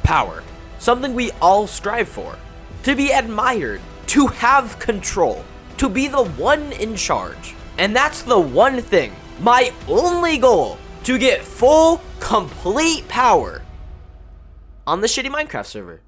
power. Something we all strive for. To be admired. To have control. To be the one in charge. And that's the one thing, my only goal, to get full, complete power on the shitty Minecraft server.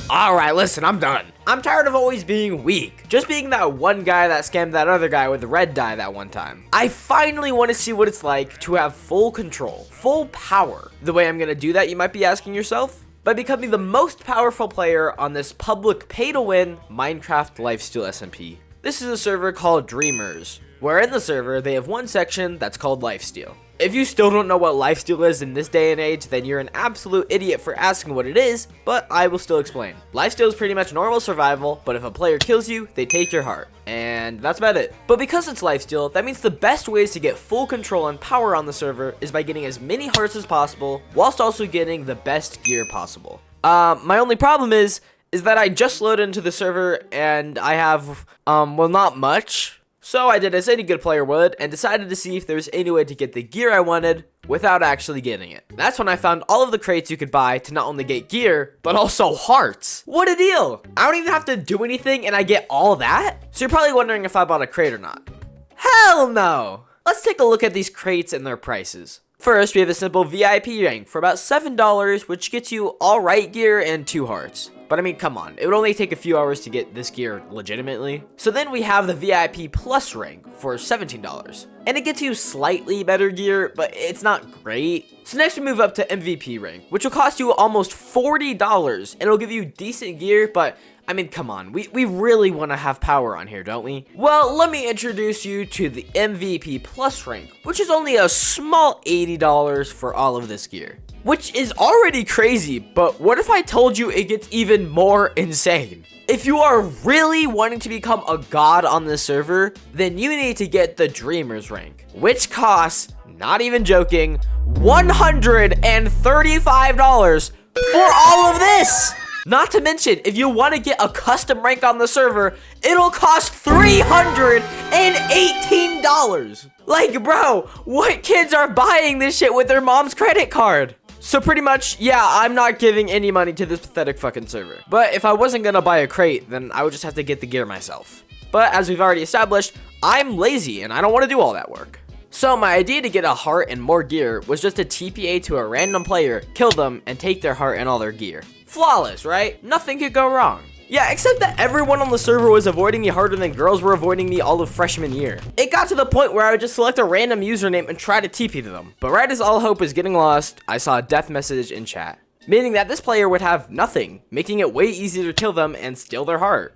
Alright, listen, I'm done. I'm tired of always being weak. Just being that one guy that scammed that other guy with the red dye that one time. I finally want to see what it's like to have full control, full power. The way I'm going to do that, you might be asking yourself? By becoming the most powerful player on this public pay-to-win Minecraft Lifesteal SMP. This is a server called Dreamers, where in the server, they have one section that's called Lifesteal. If you still don't know what Lifesteal is in this day and age, then you're an absolute idiot for asking what it is, but I will still explain. Lifesteal is pretty much normal survival, but if a player kills you, they take your heart. And that's about it. But because it's Lifesteal, that means the best ways to get full control and power on the server is by getting as many hearts as possible, whilst also getting the best gear possible. My only problem is that I just loaded into the server and I have, well, not much. So I did as any good player would and decided to see if there was any way to get the gear I wanted without actually getting it. That's when I found all of the crates you could buy to not only get gear, but also hearts. What a deal! I don't even have to do anything and I get all that? So you're probably wondering if I bought a crate or not. Hell no! Let's take a look at these crates and their prices. First, we have a simple VIP rank for about $7, which gets you alright gear and 2 hearts. But I mean, come on, it would only take a few hours to get this gear legitimately. So then we have the VIP Plus rank for $17. And it gets you slightly better gear, but it's not great. So next we move up to MVP rank, which will cost you almost $40. And it'll give you decent gear, but I mean, come on, we really want to have power on here, don't we? Well, let me introduce you to the MVP Plus rank, which is only a small $80 for all of this gear. Which is already crazy, but what if I told you it gets even more insane? If you are really wanting to become a god on this server, then you need to get the Dreamers rank, which costs, not even joking, $135 for all of this! Not to mention, if you want to get a custom rank on the server, it'll cost $318. Like, bro, what kids are buying this shit with their mom's credit card? So pretty much, yeah, I'm not giving any money to this pathetic fucking server. But if I wasn't gonna buy a crate, then I would just have to get the gear myself. But as we've already established, I'm lazy and I don't want to do all that work. So my idea to get a heart and more gear was just to TPA to a random player, kill them, and take their heart and all their gear. Flawless, right? Nothing could go wrong. Yeah, except that everyone on the server was avoiding me harder than girls were avoiding me all of freshman year. It got to the point where I would just select a random username and try to TP to them. But right as all hope was getting lost, I saw a death message in chat. Meaning that this player would have nothing, making it way easier to kill them and steal their heart.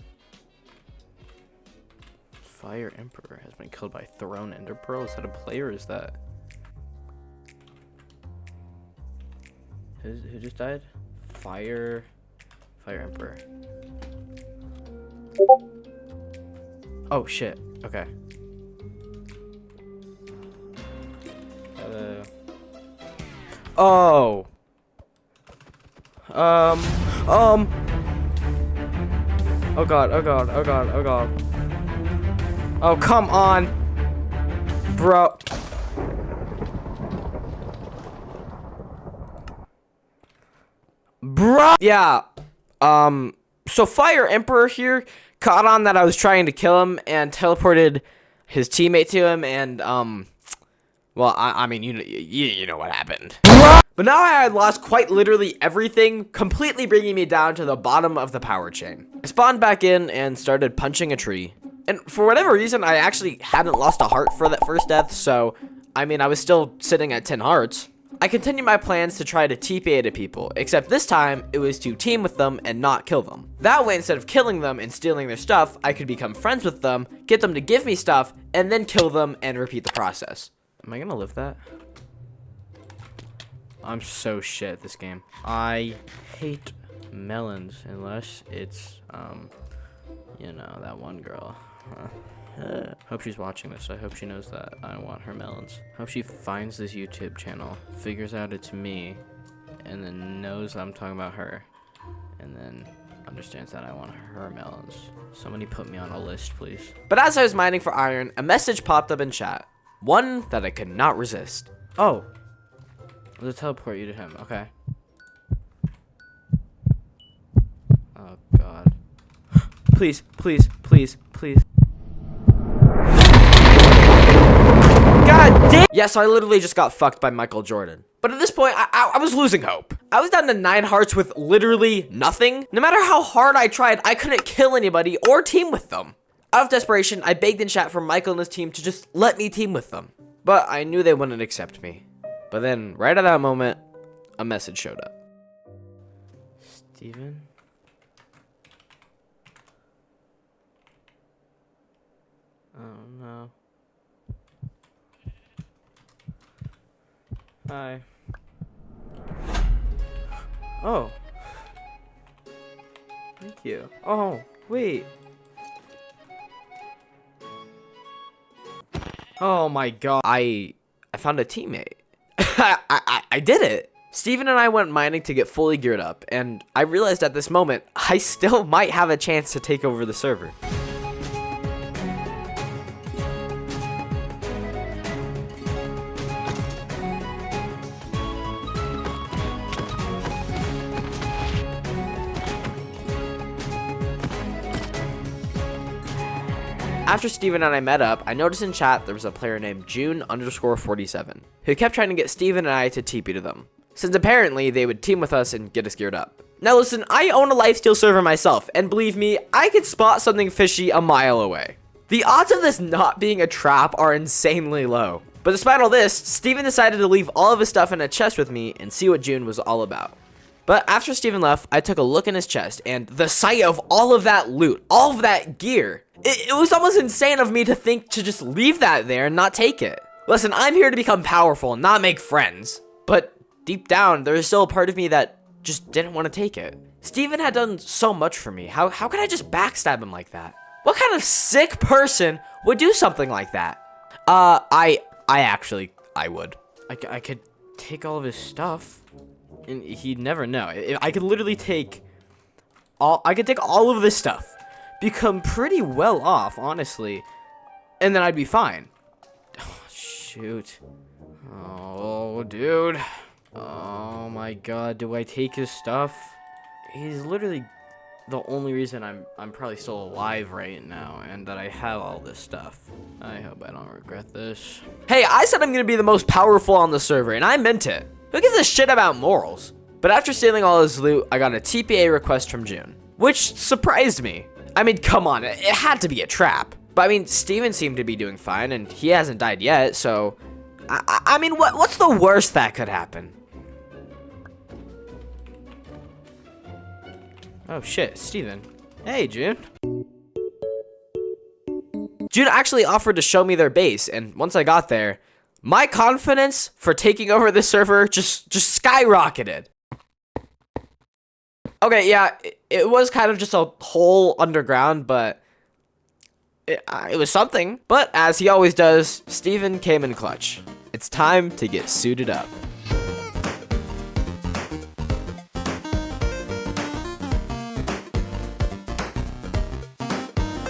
Fire Emperor has been killed by Throne Ender Pearl. Is that a player or is that? Who just died? Fire Emperor. Oh shit. Okay. Oh. Oh god. Oh god. Oh god. Oh god. Oh come on, bro. Bro. Yeah. So Fire Emperor here caught on that I was trying to kill him and teleported his teammate to him and, well, I mean, you know what happened. But now I had lost quite literally everything, completely bringing me down to the bottom of the power chain. I spawned back in and started punching a tree. And for whatever reason, I actually hadn't lost a heart for that first death, so, I mean, I was still sitting at 10 hearts. I continued my plans to try to TPA to people, except this time, it was to team with them and not kill them. That way, instead of killing them and stealing their stuff, I could become friends with them, get them to give me stuff, and then kill them and repeat the process. Am I gonna live that? I'm so shit at this game. I hate melons unless it's, you know, that one girl. Hope she's watching this. I hope she knows that I want her melons. Hope she finds this YouTube channel, figures out it's me, and then knows that I'm talking about her, and then understands that I want her melons. Somebody put me on a list, please. But as I was mining for iron, a message popped up in chat. One that I could not resist. Oh. I'll just teleport you to him. Okay. Oh, God. Please, please, please, please. God damn! Yeah, so I literally just got fucked by Michael Jordan. But at this point, I was losing hope. I was down to 9 hearts with literally nothing. No matter how hard I tried, I couldn't kill anybody or team with them. Out of desperation, I begged in chat for Michael and his team to just let me team with them. But I knew they wouldn't accept me. But then, right at that moment, a message showed up. Steven? Oh, no. Hi. Oh. Thank you. Oh, wait. Oh my god. I found a teammate. I did it. Steven and I went mining to get fully geared up, and I realized at this moment, I still might have a chance to take over the server. After Steven and I met up, I noticed in chat there was a player named June_47 who kept trying to get Steven and I to TP to them, since apparently they would team with us and get us geared up. Now listen, I own a lifesteal server myself, and believe me, I could spot something fishy a mile away. The odds of this not being a trap are insanely low. But despite all this, Steven decided to leave all of his stuff in a chest with me and see what June was all about. But after Steven left, I took a look in his chest, and the sight of all of that loot, all of that gear, it was almost insane of me to think to just leave that there and not take it. Listen, I'm here to become powerful, not make friends. But deep down, there is still a part of me that just didn't want to take it. Steven had done so much for me. How could I just backstab him like that? What kind of sick person would do something like that? I would. I could take all of his stuff, and he'd never know. I could literally take all of this stuff, become pretty well off, honestly, and then I'd be fine. Oh, shoot. Oh, dude. Oh my god, do I take his stuff? He's literally the only reason I'm probably still alive right now, and that I have all this stuff. I hope I don't regret this. Hey, I said I'm gonna be the most powerful on the server, and I meant it. Who gives a shit about morals? But after stealing all his loot, I got a TPA request from June, which surprised me. I mean, come on, it had to be a trap. But I mean, Steven seemed to be doing fine, and he hasn't died yet, so I mean, what's the worst that could happen? Oh shit, Steven. Hey, June. June actually offered to show me their base, and once I got there, my confidence for taking over this server just skyrocketed. Okay, yeah, it was kind of just a hole underground, but it was something. But as he always does, Steven came in clutch. It's time to get suited up.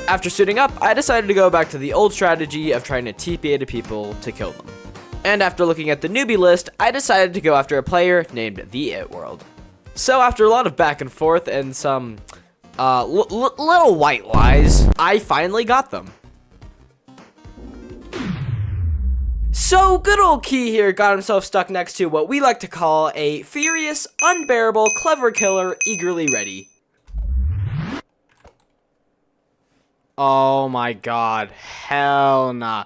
After suiting up, I decided to go back to the old strategy of trying to TPA to people to kill them. And after looking at the newbie list, I decided to go after a player named The It World. So after a lot of back and forth and some little white lies, I finally got them. So good old Key here got himself stuck next to what we like to call a furious, unbearable, clever killer eagerly ready. Oh my god, hell nah.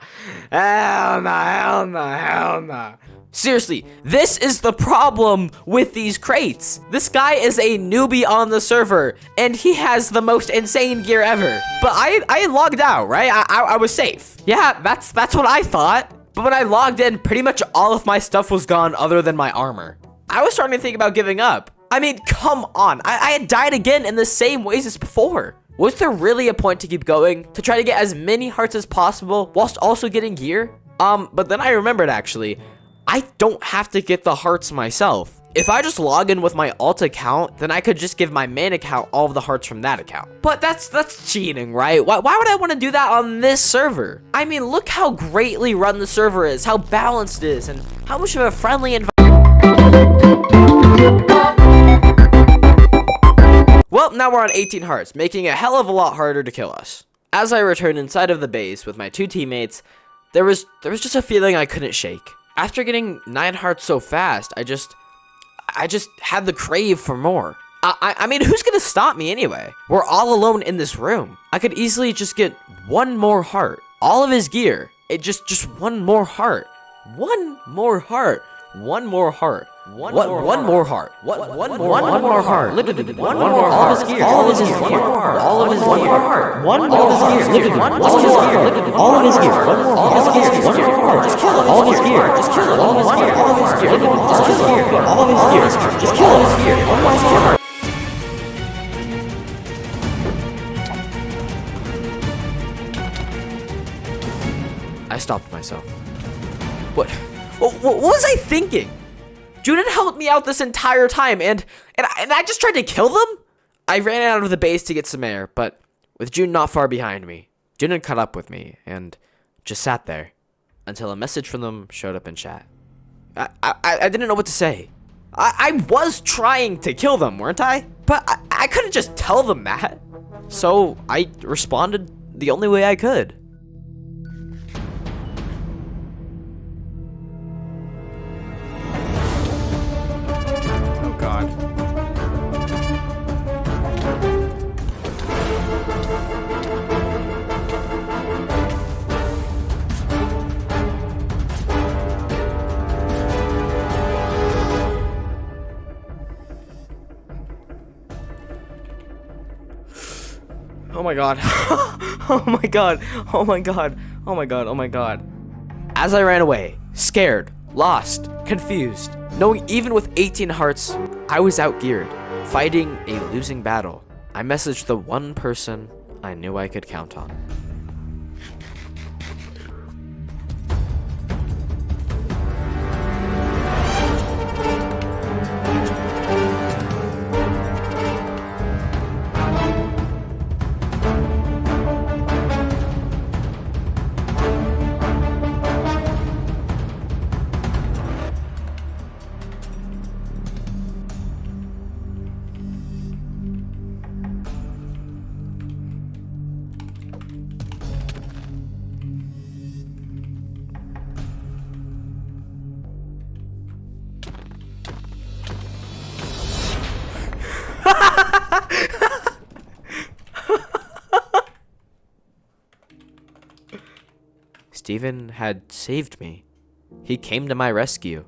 Hell nah, hell nah, hell nah. Seriously, this is the problem with these crates. This guy is a newbie on the server, and he has the most insane gear ever. But I logged out, right? I was safe. Yeah, that's what I thought. But when I logged in, pretty much all of my stuff was gone other than my armor. I was starting to think about giving up. I mean, come on. I had died again in the same ways as before. Was there really a point to keep going? To try to get as many hearts as possible whilst also getting gear? But then I remembered actually, I don't have to get the hearts myself. If I just log in with my alt account, then I could just give my main account all of the hearts from that account. But that's cheating, right? Why would I want to do that on this server? I mean, look how greatly run the server is, how balanced it is, and how much of a friendly environment. Well, now we're on 18 hearts, making it a hell of a lot harder to kill us. As I returned inside of the base with my 2 teammates, there was just a feeling I couldn't shake. After getting 9 hearts so fast, I just had the crave for more. I mean, who's gonna stop me anyway? We're all alone in this room. I could easily just get 1 more heart. All of his gear. It just 1 more heart. 1 more heart. 1 more heart. One more heart. One more heart. Literally, 1 more heart. All of his gear. All of his gear. All of his gear. 1 more heart. 1 more gear. Literally, all of his gear. All of his gear. 1 more. All of his gear. 1 more heart. Just kill it. All of his gear. Just kill it. All of his gear. All of his gear. All of his gear. All of his gear. Just kill all of his gear. 1 more heart. I stopped myself. What was I thinking? Junin helped me out this entire time, and I just tried to kill them? I ran out of the base to get some air, but with June not far behind me, Junin caught up with me and just sat there until a message from them showed up in chat. I didn't know what to say. I was trying to kill them, weren't I? But I couldn't just tell them that. So I responded the only way I could. God. Oh my god. Oh my god. Oh my god. Oh my god. Oh my god. As I ran away, scared, lost, confused, knowing even with 18 hearts, I was outgeared, fighting a losing battle, I messaged the one person I knew I could count on. Steven had saved me. He came to my rescue,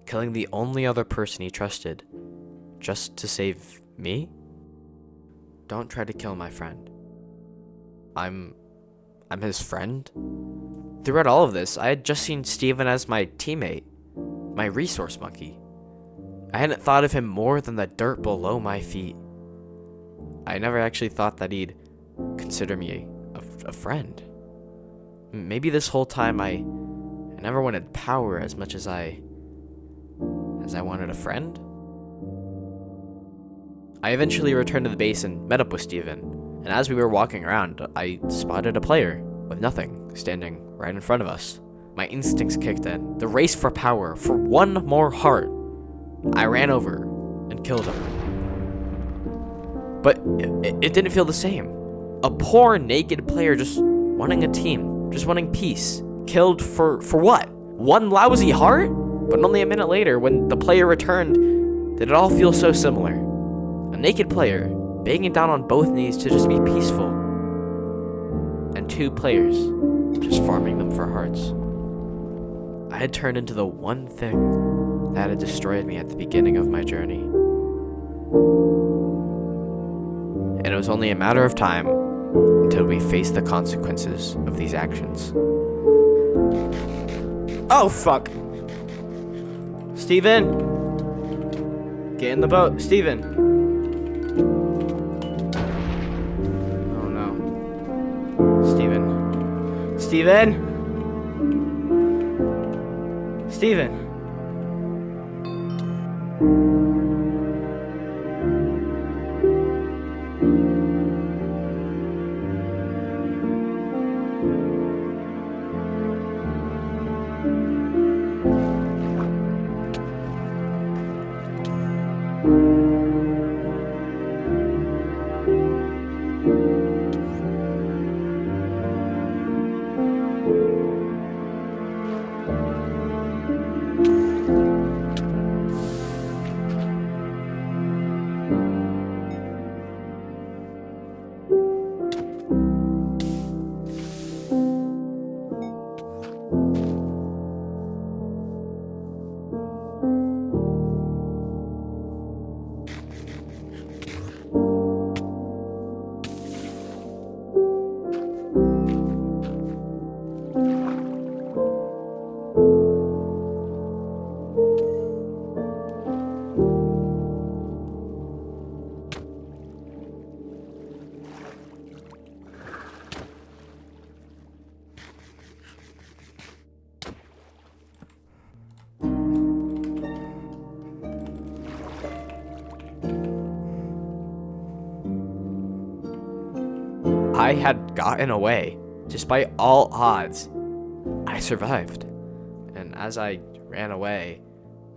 killing the only other person he trusted, just to save me? Don't try to kill my friend. I'm his friend? Throughout all of this, I had just seen Steven as my teammate, my resource monkey. I hadn't thought of him more than the dirt below my feet. I never actually thought that he'd consider me a friend. Maybe this whole time I never wanted power as much as I wanted a friend. I eventually returned to the base and met up with Steven, and as we were walking around, I spotted a player with nothing standing right in front of us. My instincts kicked in. The race for power, for 1 more heart. I ran over and killed him. But it didn't feel the same. A poor naked player just wanting a team. Just wanting peace. Killed for what? 1 lousy heart? But only a minute later, when the player returned, did it all feel so similar. A naked player, begging down on both knees to just be peaceful. And 2 players, just farming them for hearts. I had turned into the one thing that had destroyed me at the beginning of my journey. And it was only a matter of time until we face the consequences of these actions. Oh, fuck. Steven! Get in the boat. Steven! Oh, no. Steven. Steven! Steven! I had gotten away. Despite all odds, I survived. And as I ran away,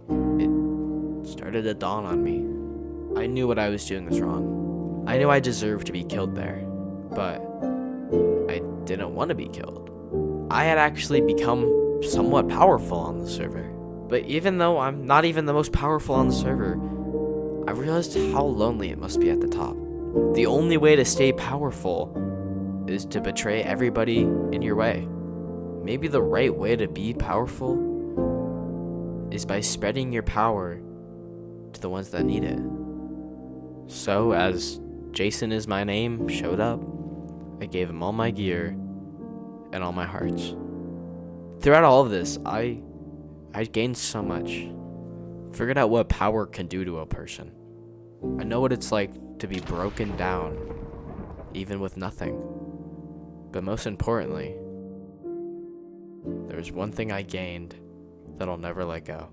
it started to dawn on me. I knew what I was doing was wrong. I knew I deserved to be killed there, but I didn't want to be killed. I had actually become somewhat powerful on the server. But even though I'm not even the most powerful on the server, I realized how lonely it must be at the top. The only way to stay powerful is to betray everybody in your way. Maybe the right way to be powerful is by spreading your power to the ones that need it. So as Jason is my name showed up, I gave him all my gear and all my hearts. Throughout all of this, I gained so much. Figured out what power can do to a person. I know what it's like to be broken down, even with nothing. But most importantly, there's one thing I gained that I'll never let go.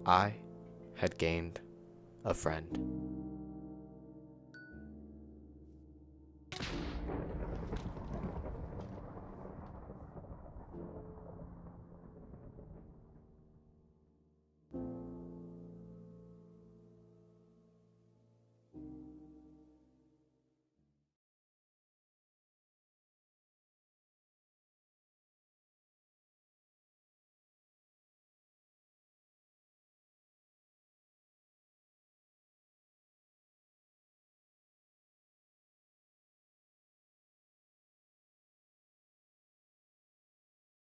I had gained a friend.